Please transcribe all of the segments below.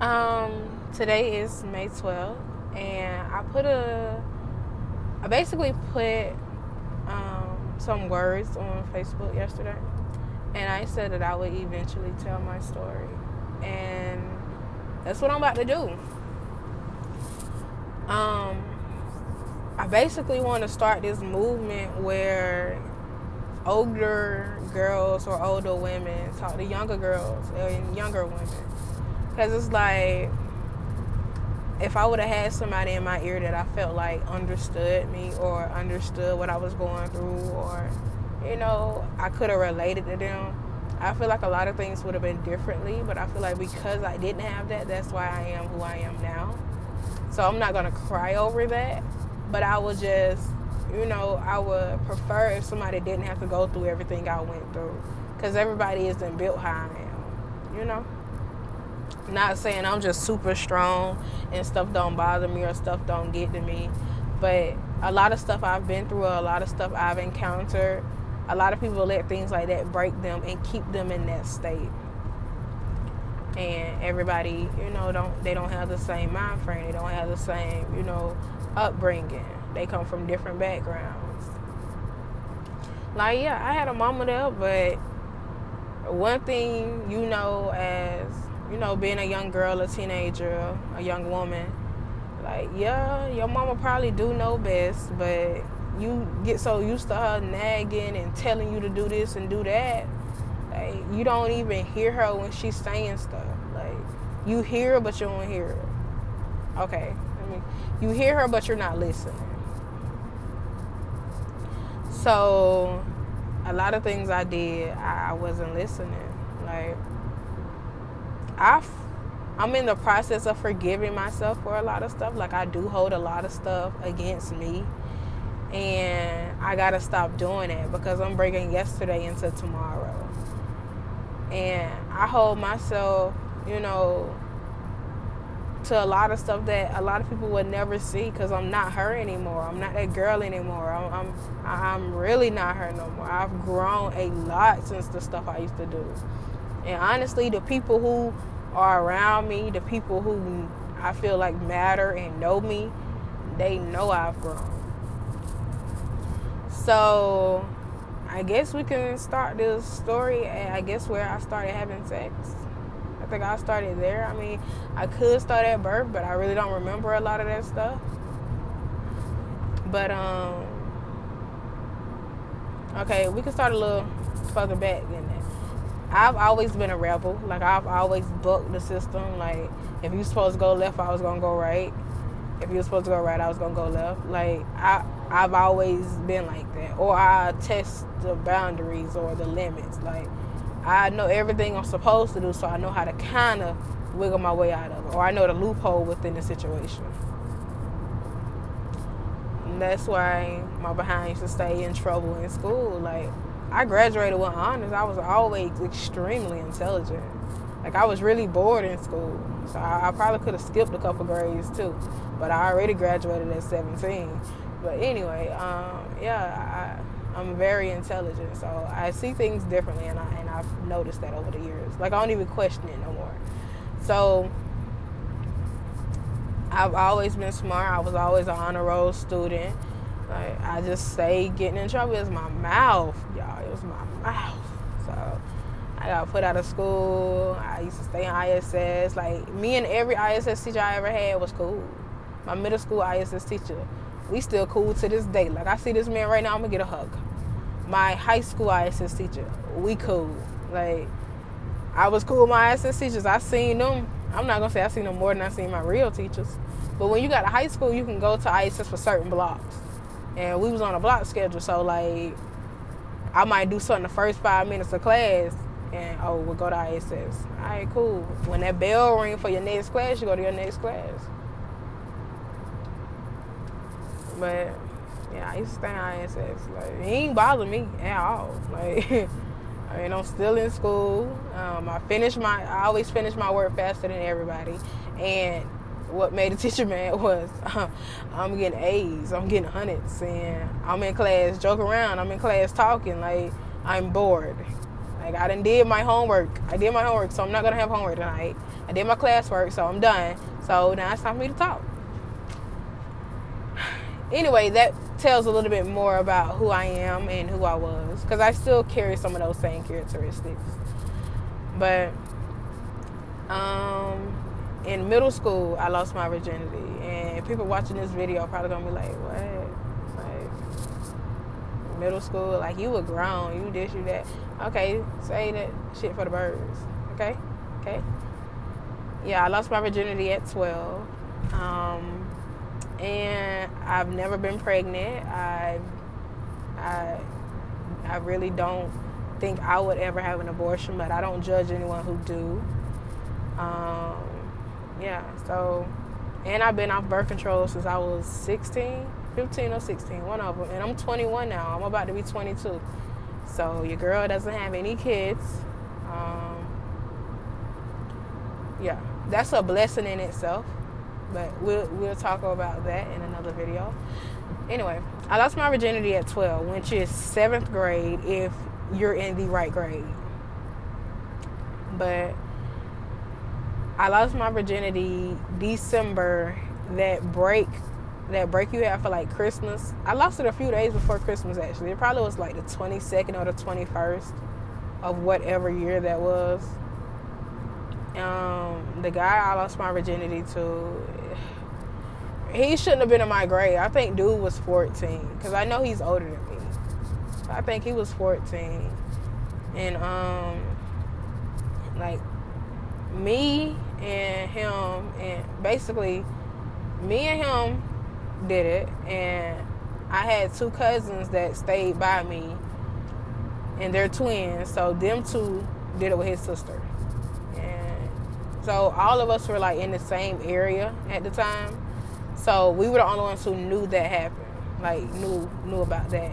Today is May 12th, and I basically put some words on Facebook yesterday, and I said that I would eventually tell my story, and that's what I'm about to do. I basically want to start this movement where older girls or older women talk to younger girls and younger women, because it's like, if I would have had somebody in my ear that I felt like understood me or understood what I was going through, or, I could have related to them, I feel like a lot of things would have been differently. But I feel like because I didn't have that, that's why I am who I am now. So I'm not going to cry over that. But I would just, I would prefer if somebody didn't have to go through everything I went through. Because everybody isn't built how I am, Not saying I'm just super strong and stuff don't bother me or stuff don't get to me, but a lot of stuff I've been through, a lot of stuff I've encountered, a lot of people let things like that break them and keep them in that state. And everybody, they don't have the same mind frame. They don't have the same, upbringing. They come from different backgrounds. Like, yeah, I had a mama there, but one thing, as being a young girl, a teenager, a young woman, like, yeah, your mama probably do know best, but you get so used to her nagging and telling you to do this and do that, like, you don't even hear her when she's saying stuff. Like, you hear her, but you don't hear her. Okay, you hear her, but you're not listening. So, a lot of things I did, I wasn't listening. Like, I'm in the process of forgiving myself for a lot of stuff. Like, I do hold a lot of stuff against me, and I gotta stop doing it because I'm bringing yesterday into tomorrow. And I hold myself, to a lot of stuff that a lot of people would never see, because I'm not her anymore. I'm not that girl anymore. I'm really not her no more. I've grown a lot since the stuff I used to do. And honestly, the people who are around me, the people who I feel like matter and know me, they know I've grown. So I guess we can start this story at, I guess, where I started having sex. I think I started there. I mean, I could start at birth, but I really don't remember a lot of that stuff. But, okay, we can start a little further back than that. I've always been a rebel. Like, I've always bucked the system. Like, if you supposed to go left, I was going to go right. If you were supposed to go right, I was going to go left. Like, I've always been like that. Or I test the boundaries or the limits. Like, I know everything I'm supposed to do, so I know how to kind of wiggle my way out of it. Or I know the loophole within the situation. And that's why my behind used to stay in trouble in school. Like, I graduated with honors. I was always extremely intelligent. Like, I was really bored in school. So I probably could have skipped a couple grades too. But I already graduated at 17. But anyway, I'm very intelligent. So I see things differently, and I've noticed that over the years. Like, I don't even question it no more. So I've always been smart. I was always an honor roll student. Like, I just say getting in trouble is my mouth, y'all. It was my mouth. So I got put out of school. I used to stay in ISS. Like, me and every ISS teacher I ever had was cool. My middle school ISS teacher, we still cool to this day. Like, I see this man right now, I'm gonna get a hug. My high school ISS teacher, we cool. Like, I was cool with my ISS teachers. I seen them. I'm not gonna say I seen them more than I seen my real teachers. But when you got a high school, you can go to ISS for certain blocks. And we was on a block schedule, so, like, I might do something the first 5 minutes of class, and, we'll go to ISS. All right, cool. When that bell ring for your next class, you go to your next class. But, yeah, I used to stay in ISS. Like, it ain't bother me at all. Like, I mean, I'm still in school. I always finish my work faster than everybody. And what made the teacher mad was I'm getting A's, I'm getting hundreds, and I'm in class joking around, I'm in class talking, like, I'm bored. Like, I done did my homework. I did my homework, so I'm not going to have homework tonight. I did my classwork, so I'm done. So now it's time for me to talk. Anyway, that tells a little bit more about who I am and who I was, because I still carry some of those same characteristics. But in middle school, I lost my virginity, and people watching this video are probably gonna be like, what? Like, middle school, like, you were grown, you this, you that. Okay, say that shit for the birds. Okay. Yeah, I lost my virginity at 12. And I've never been pregnant. I really don't think I would ever have an abortion, but I don't judge anyone who do. Yeah, so, and I've been off birth control since I was 15 or 16, one of them. And I'm 21 now. I'm about to be 22. So your girl doesn't have any kids. Yeah, that's a blessing in itself. But we'll talk about that in another video. Anyway, I lost my virginity at 12, which is 7th grade if you're in the right grade. But I lost my virginity December, that break you have for like Christmas. I lost it a few days before Christmas, actually. It probably was like the 22nd or the 21st of whatever year that was. The guy I lost my virginity to, he shouldn't have been in my grade. I think dude was 14, because I know he's older than me. I think he was 14. And like, me and him, and basically me and him did it, and I had 2 cousins that stayed by me, and they're twins, so them 2 did it with his sister. So all of us were like in the same area at the time. So we were the only ones who knew that happened. Like knew about that.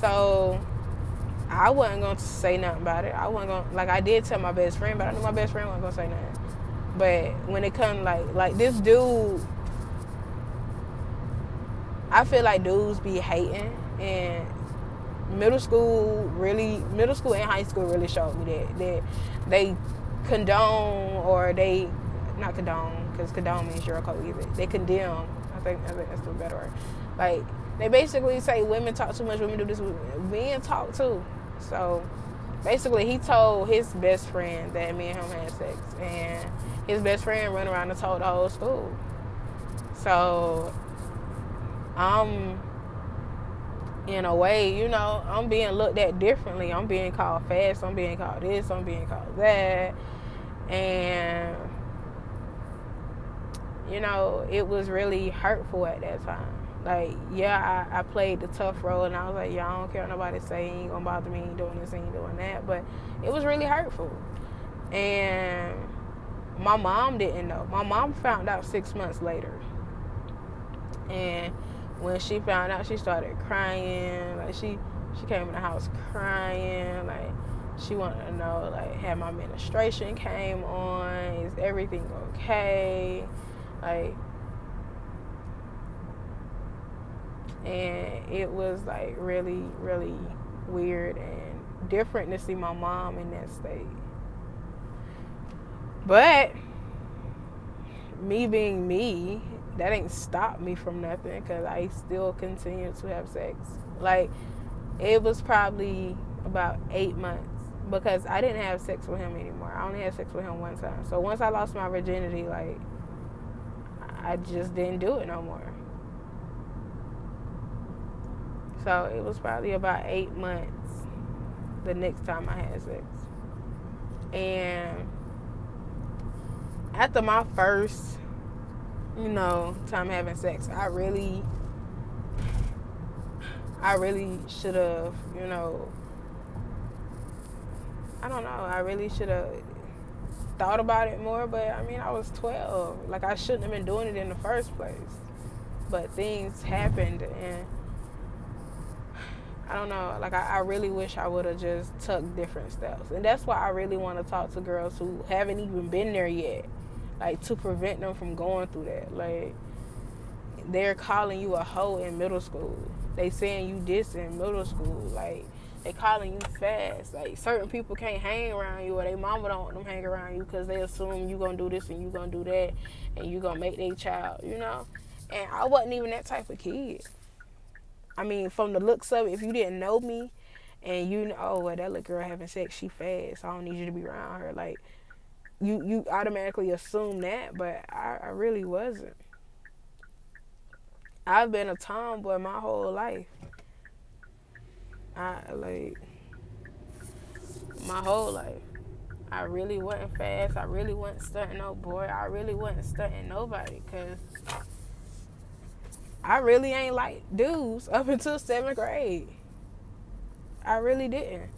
So I wasn't going to say nothing about it. I wasn't going to, like, I did tell my best friend, but I knew my best friend wasn't going to say nothing. But when it comes like this dude, I feel like dudes be hating, and middle school and high school really showed me that they condone, or they not condone, because condone means you're okay with it. They condemn. I think that's the better word. Like, they basically say women talk too much, women do this, men talk too. So basically, he told his best friend that me and him had sex, and his best friend ran around and told the whole school. So in a way, you know, I'm being looked at differently. I'm being called fast. I'm being called this. I'm being called that. And, you know, it was really hurtful at that time. Like, yeah, I played the tough role, and I was like, yeah, I don't care what nobody say. He ain't gonna bother me. He ain't doing this, he ain't doing that. But it was really hurtful. And my mom didn't know. My mom found out 6 months later. And when she found out, she started crying. Like, she came in the house crying. Like, she wanted to know, like, had my menstruation came on? Is everything okay? Like, and it was, like, really, really weird and different to see my mom in that state. But me being me, that ain't stopped me from nothing, because I still continue to have sex. Like, it was probably about 8 months, because I didn't have sex with him anymore. I only had sex with him one time. So once I lost my virginity, like, I just didn't do it no more. So it was probably about 8 months the next time I had sex. And after my first, you know, time having sex, I really should have, you know, I don't know, I really should have thought about it more. But I mean, I was 12. Like, I shouldn't have been doing it in the first place. But things happened, and I don't know, like, I really wish I would have just took different steps. And that's why I really want to talk to girls who haven't even been there yet, like, to prevent them from going through that. Like, they're calling you a hoe in middle school. They saying you this in middle school. Like, they calling you fast. Like, certain people can't hang around you, or their mama don't want them hang around you because they assume you gonna do this and you gonna do that and you gonna make their child, you know. And I wasn't even that type of kid. I mean, from the looks of it, if you didn't know me and you know, oh, well, that little girl having sex, she fast, so I don't need you to be around her. Like, you automatically assume that, but I really wasn't. I've been a tomboy my whole life. My whole life. I really wasn't fast. I really wasn't stunting no boy. I really wasn't stunting nobody, because I really ain't like dudes up until 7th grade. I really didn't.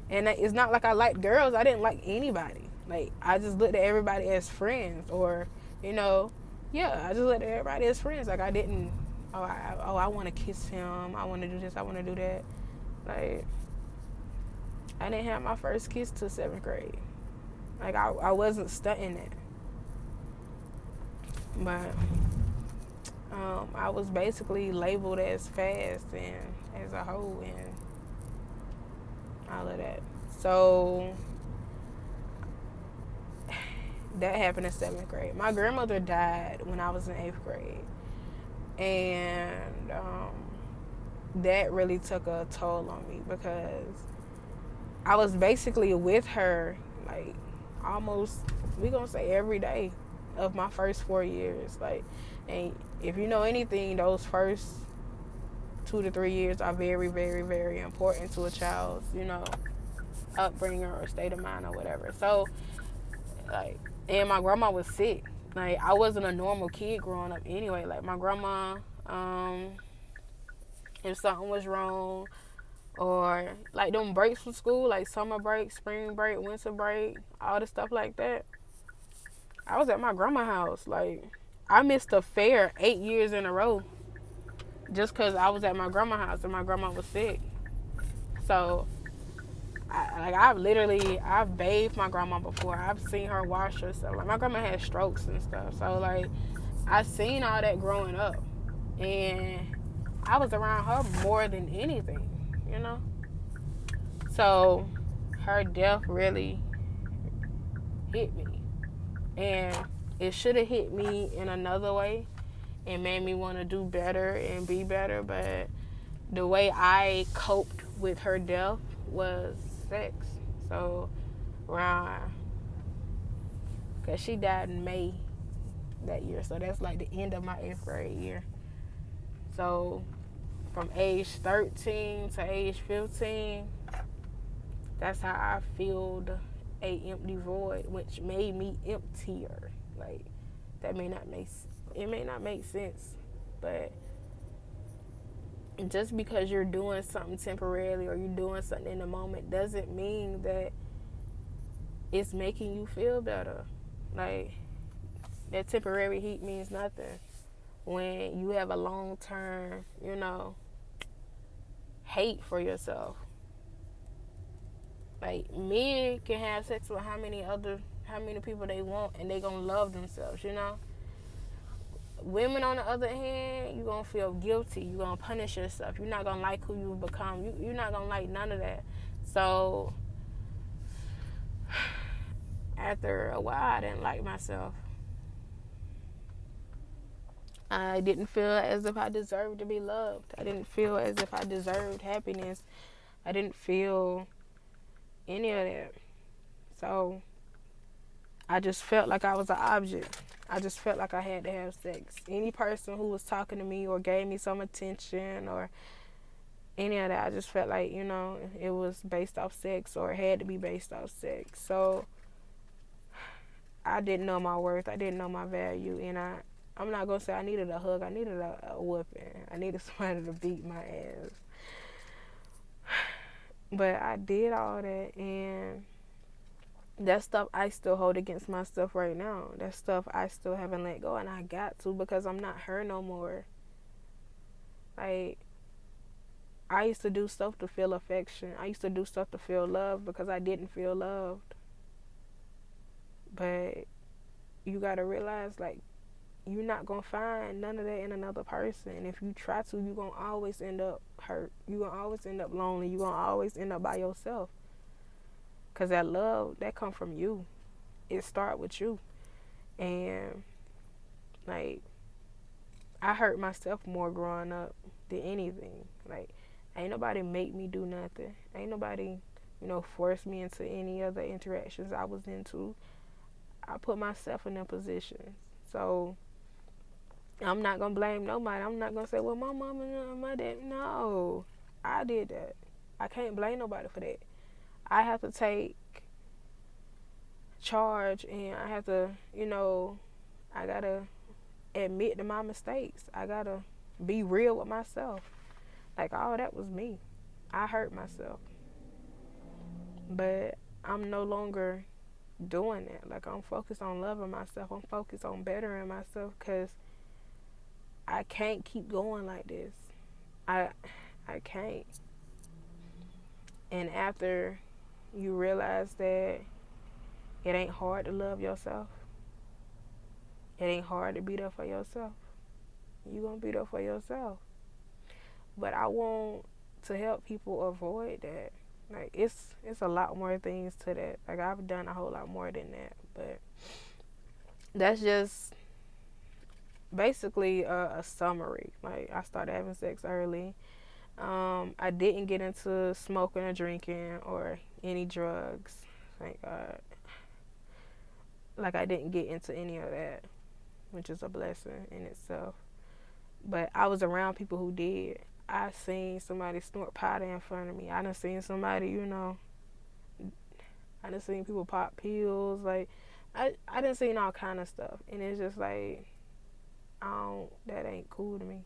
And it's not like I liked girls. I didn't like anybody. Like, I just looked at everybody as friends, or, you know, yeah, I just looked at everybody as friends. Like, I didn't, I want to kiss him. I want to do this. I want to do that. Like, I didn't have my first kiss till 7th grade. Like, I wasn't stunting that. But I was basically labeled as fast and as a hoe and all of that. So that happened in 7th grade. My grandmother died when I was in 8th grade. And that really took a toll on me, because I was basically with her, like, almost, we gonna say, every day of my first 4 years. Like, and if you know anything, those first 2 to 3 years are very, very, very important to a child's, you know, upbringing or state of mind or whatever. So, like, and my grandma was sick. Like, I wasn't a normal kid growing up anyway. Like, my grandma, if something was wrong, or like them breaks from school, like summer break, spring break, winter break, all the stuff like that, I was at my grandma's house. Like, I missed a fair 8 years in a row just because I was at my grandma's house and my grandma was sick. So, I've bathed my grandma before. I've seen her wash herself. Like, my grandma had strokes and stuff. So, like, I seen all that growing up. And I was around her more than anything, you know? So, her death really hit me. And it should have hit me in another way and made me want to do better and be better. But the way I coped with her death was sex. So, because she died in May that year. So, that's like the end of my 8th grade year. So, from age 13 to age 15, that's how I filled a empty void, which made me emptier. Like, that may not make sense, but just because you're doing something temporarily or you're doing something in the moment doesn't mean that it's making you feel better. Like, that temporary heat means nothing when you have a long-term, you know, hate for yourself. Like, men can have sex with how many people they want, and they gonna love themselves, you know. Women, on the other hand, you gonna feel guilty. You gonna punish yourself. You're not gonna like who you've become. You're not gonna like none of that. So, after a while, I didn't like myself. I didn't feel as if I deserved to be loved. I didn't feel as if I deserved happiness. I didn't feel any of that. So, I just felt like I was an object. I just felt like I had to have sex. Any person who was talking to me or gave me some attention or any of that, I just felt like, you know, it was based off sex, or it had to be based off sex. So, I didn't know my worth. I didn't know my value. And I'm not going to say I needed a hug. I needed a whooping. I needed somebody to beat my ass. But I did all that, and that stuff I still hold against myself right now. That stuff I still haven't let go, and I got to, because I'm not her no more. Like, I used to do stuff to feel affection. I used to do stuff to feel love because I didn't feel loved. But you got to realize, like, you're not going to find none of that in another person. And if you try to, you're going to always end up hurt. You're going to always end up lonely. You're going to always end up by yourself. Because that love, that come from you. It start with you. And, like, I hurt myself more growing up than anything. Like, ain't nobody make me do nothing. Ain't nobody, force me into any other interactions I was into. I put myself in that position. So, I'm not going to blame nobody. I'm not going to say, well, my mom and my dad. No, I did that. I can't blame nobody for that. I have to take charge, and I have to, I got to admit to my mistakes. I got to be real with myself. Like, all that was me. I hurt myself. But I'm no longer doing that. Like, I'm focused on loving myself. I'm focused on bettering myself, because I can't keep going like this. I can't. And after you realize that it ain't hard to love yourself, it ain't hard to be there for yourself, you're going to be there for yourself. But I want to help people avoid that. Like, it's a lot more things to that. Like, I've done a whole lot more than that. But that's just basically a summary. Like, I started having sex early. I didn't get into smoking or drinking or any drugs. Thank God. Like, I didn't get into any of that, which is a blessing in itself. But I was around people who did. I seen somebody snort powder in front of me. I done seen somebody, I done seen people pop pills. Like, I done seen all kind of stuff. And it's just like, that ain't cool to me.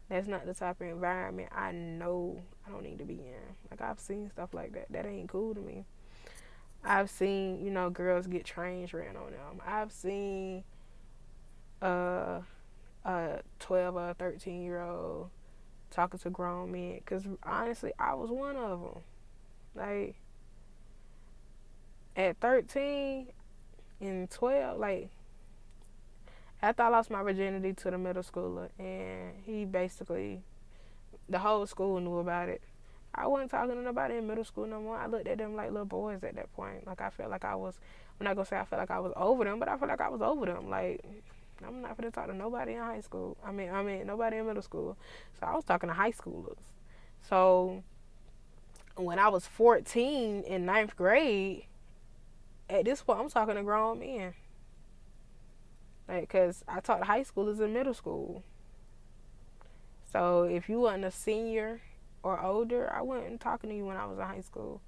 That's not the type of environment I know I don't need to be in. Like, I've seen stuff like that. That ain't cool to me. I've seen, girls get trains ran on them. I've seen a 12 or 13-year-old talking to grown men. Because, honestly, I was one of them. Like, at 13 and 12, like, after I lost my virginity to the middle schooler, and he basically, the whole school knew about it. I wasn't talking to nobody in middle school no more. I looked at them like little boys at that point. Like, I felt like I'm not going to say I felt like I was over them, but I felt like I was over them. Like, I'm not going to talk to nobody in high school. I mean, nobody in middle school. So I was talking to high schoolers. So when I was 14 in 9th grade, at this point, I'm talking to grown men. Like, because I taught high schoolers in middle school. So if you wasn't a senior or older, I wasn't talking to you when I was in high school.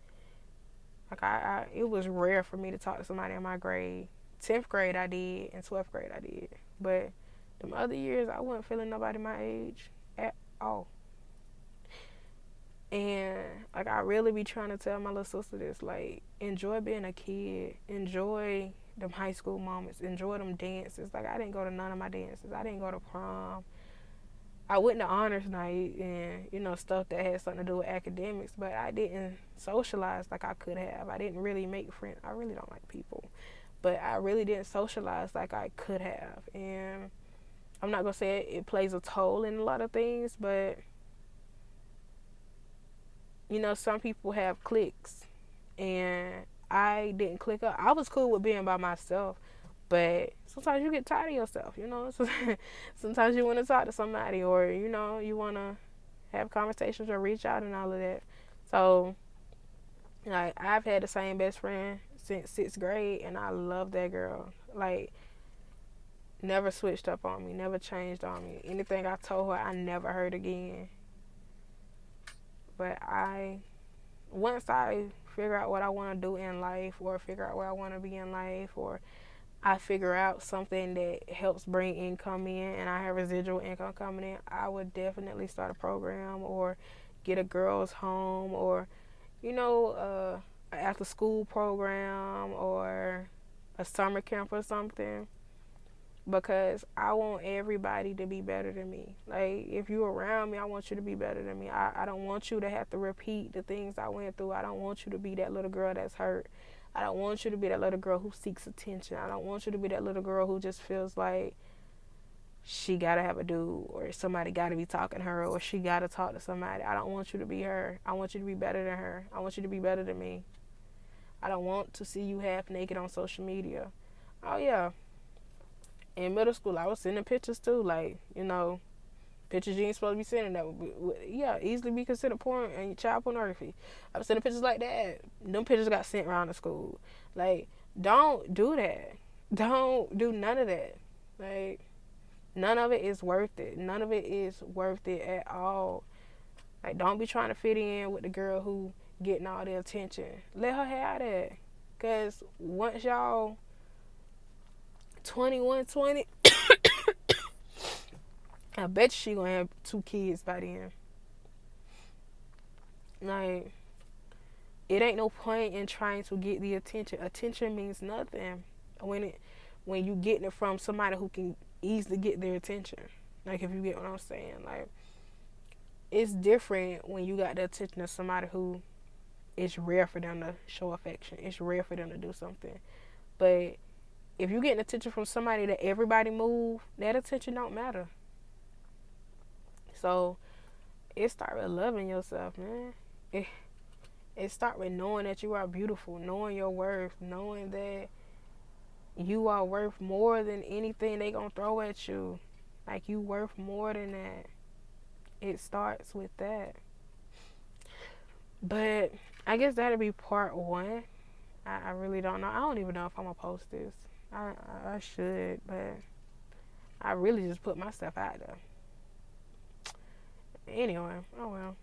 Like, it was rare for me to talk to somebody in my grade. 10th grade I did, and 12th grade I did. But them other years, I wasn't feeling nobody my age at all. And, like, I really be trying to tell my little sister this. Like, enjoy being a kid. Enjoy them high school moments. Enjoy them dances. Like, I didn't go to none of my dances. I didn't go to prom. I went to honors night and, stuff that had something to do with academics, but I didn't socialize like I could have. I didn't really make friends. I really don't like people, but I really didn't socialize like I could have. And I'm not going to say it plays a toll in a lot of things, but, some people have cliques, and I didn't click up. I was cool with being by myself, but sometimes you get tired of yourself, Sometimes you want to talk to somebody, or, you want to have conversations or reach out and all of that. So, like, I've had the same best friend since 6th grade, and I love that girl. Like, never switched up on me, never changed on me. Anything I told her, I never heard again. But once I figure out what I want to do in life, or figure out where I want to be in life, or I figure out something that helps bring income in, and I have residual income coming in, I would definitely start a program, or get a girls' home, or, an after-school program, or a summer camp or something, because I want everybody to be better than me. Like, if you're around me, I want you to be better than me. I don't want you to have to repeat the things I went through. I don't want you to be that little girl that's hurt. I don't want you to be that little girl who seeks attention. I don't want you to be that little girl who just feels like she gotta have a dude, or somebody gotta be talking to her, or she gotta talk to somebody. I don't want you to be her. I want you to be better than her. I want you to be better than me. I don't want to see you half naked on social media. Oh yeah. In middle school, I was sending pictures too, like, pictures you ain't supposed to be sending that would easily be considered porn and child pornography. I was sending pictures like that. Them pictures got sent around the school. Like, don't do that. Don't do none of that. Like, none of it is worth it. None of it is worth it at all. Like, don't be trying to fit in with the girl who getting all the attention. Let her have that. Because once y'all 21, 20, I bet she gonna have 2 kids by then. Like, it ain't no point in trying to get the attention. Attention means nothing when you getting it from somebody who can easily get their attention. Like, if you get what I'm saying. Like, it's different when you got the attention of somebody who it's rare for them to show affection. It's rare for them to do something. But if you getting attention from somebody that everybody move, that attention don't matter. So it start with loving yourself, man. It start with knowing that you are beautiful, knowing your worth, knowing that you are worth more than anything they gonna throw at you. Like, you worth more than that. It starts with that. But I guess that'll be part 1. I really don't know. I don't even know if I'm gonna post this. I should, but I really just put myself out there. Anyway, oh well.